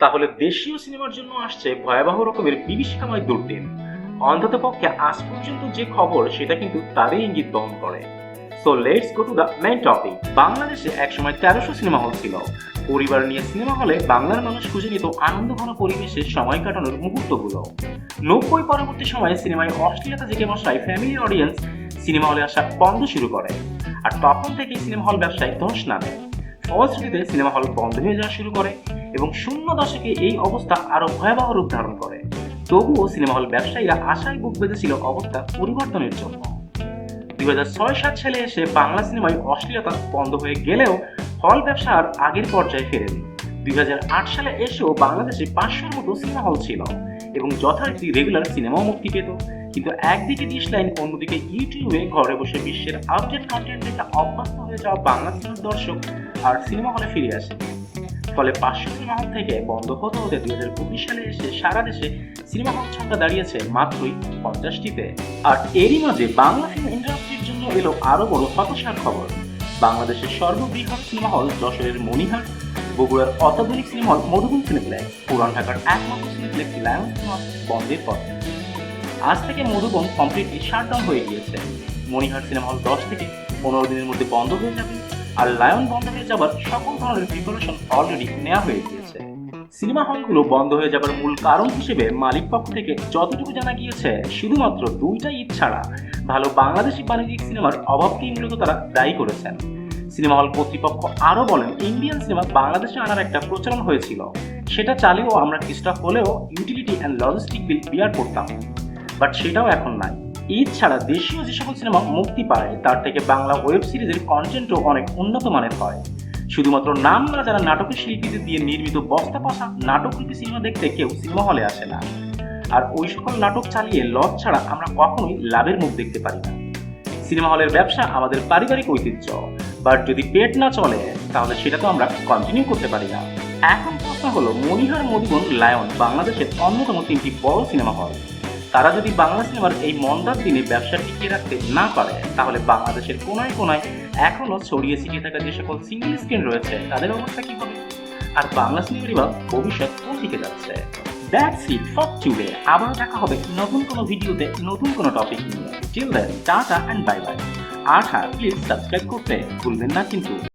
তাহলে দেশীয় সিনেমার জন্য আসছে ভয়াবহ রকমের বিভীষিকাময় দুর্দিন। অন্ততপক্ষে আজ পর্যন্ত যে খবর সেটা কিন্তু তারই ইঙ্গিত বহন করে। So let's go to the main topic. বাংলাদেশে একসময় 1300 সিনেমা হল ছিল। পরিবার নিয়ে সিনেমা হলে বাংলার মানুষ খুঁজে নিত আনন্দঘন পরিবেশে সময় কাটানোর মুহূর্তগুলো। 90 পরবর্তী সময়ে সিনেমায় অশ্লীলতা জেঁকে বসায় ফ্যামিলি অডিয়েন্স সিনেমা হলে আসা বন্ধ শুরু করে। আর তখন থেকেই সিনেমা হল ব্যবসায় ধস নামে। ফলশ্রুতিতে সিনেমা হল বন্ধ হয়ে যাওয়া শুরু করে এবং শূন্য দশকে এই অবস্থা আরো ভয়াবহ রূপ ধারণ করে। তবুও সিনেমা হল ব্যবসায়ীরা আশায় বুক বেঁধেছিল অবস্থা পরিবর্তনের জন্য। 2006-07 সালে এসে বাংলা সিনেমায় অশ্লীলতা বন্ধ হয়ে গেলেও হল ব্যবসা আর আগের পর্যায়ে ফেরেনি। 2008 সালে এসেও বাংলাদেশে 500-র মতো সিনেমা হল ছিল এবং যথারীতি রেগুলার সিনেমাও মুক্তি পেত। কিন্তু একদিকে ডিশ লাইন, অন্যদিকে ইউটিউবে ঘরে বসে বিশ্বের আপডেট কন্টেন্ট দেখে অভ্যস্ত হয়ে যাওয়া বাংলা সিনেমার দর্শক আর সিনেমা হলে ফিরে আসে। ফলে 500 সিনেমা হল থেকে বন্ধ হতে হতে 2019 সালে এসে সারা দেশে সিনেমা হল সংখ্যা দাঁড়িয়েছে মাত্রই 50টিতে। আর এরই মাঝে বাংলা ফিল্ম ইন্ডাস্ট্রির জন্য এলো আরো বড় হতাশার খবর। বাংলাদেশের সর্ববৃহৎ সিনেমা হল যশোরের মণিহাট, বগুড়ার অত্যাধুনিক সিনেমা হল মধুবন সিনেপ্লেক্স, পুরান ঢাকার একমাত্র সিনেপ্লেক্স লায়ন সিনেমা বন্ধের পথে। আজ থেকে মধুবন কমপ্লিটলি শাটডাউন হয়ে গিয়েছে। মণিহাট সিনেমা হল 10 থেকে 15 দিনের মধ্যে বন্ধ হয়ে যাবে। আর লায়ন বন্ধ হয়ে যাবার সকল ধরনের প্রিপারেশন অলরেডি নেওয়া হয়ে গিয়েছে। সিনেমা হলগুলো বন্ধ হয়ে যাবার মূল কারণ হিসেবে মালিক পক্ষ থেকে যতটুকু জানা গিয়েছে, শুধুমাত্র 2টা ঈদ ছাড়া ভালো বাংলাদেশি বাণিজ্যিক সিনেমার অভাবকেই মূলত তারা দায়ী করেছেন। সিনেমা হল কর্তৃপক্ষ আরও বলেন, ইন্ডিয়ান সিনেমা বাংলাদেশে আনার একটা প্রচলন হয়েছিল, সেটা চালিয়েও আমরা কিছুটা হলেও ইউটিলিটি অ্যান্ড লজিস্টিক বিল বিয়ার করতাম, বাট সেটাও এখন নাই। ঈদ ছাড়া দেশীয় যে সকল সিনেমা মুক্তি পায় তার থেকে বাংলা ওয়েব সিরিজের কন্টেন্টও অনেক উন্নত মানের হয়। শুধুমাত্র নাম না যারা নাটকের শিল্পীদের দিয়ে নির্মিত বস্তা পাশা নাটকরূপী সিনেমা দেখতে কেউ সিনেমা হলে আসে না। আর ওই সকল নাটক চালিয়ে লস ছাড়া আমরা কখনোই লাভের মুখ দেখতে পারি না। সিনেমা হলের ব্যবসা আমাদের পারিবারিক ঐতিহ্য, বাট যদি পেট না চলে তাহলে সেটা তো আমরা কন্টিনিউ করতে পারি না। এখন প্রশ্ন হলো, মণিহার, মধুবন, লায়ন বাংলাদেশের অন্যতম 3টি বড় সিনেমা হল। তারা যদি বাংলা সিনেমার এই মন্দার দিনে ব্যবসা টিকিয়ে রাখতে না পারে, তাহলে বাংলাদেশের কোনায় কোনায় এখনো ছড়িয়ে ছিটিয়ে থাকা যে সকল সিঙ্গেল স্ক্রিন রয়েছে তাদের অবস্থা কি হবে? আর বাংলা সিনেমার বা ভবিষ্যৎ কোন দিকে যাচ্ছে? That's it for today. আবারও দেখা হবে নতুন কোনো ভিডিওতে নতুন কোনো টপিক নিয়ে। Till then, tata and bye bye. আর হ্যাঁ, প্লিজ সাবস্ক্রাইব করতে ভুলবেন না কিন্তু।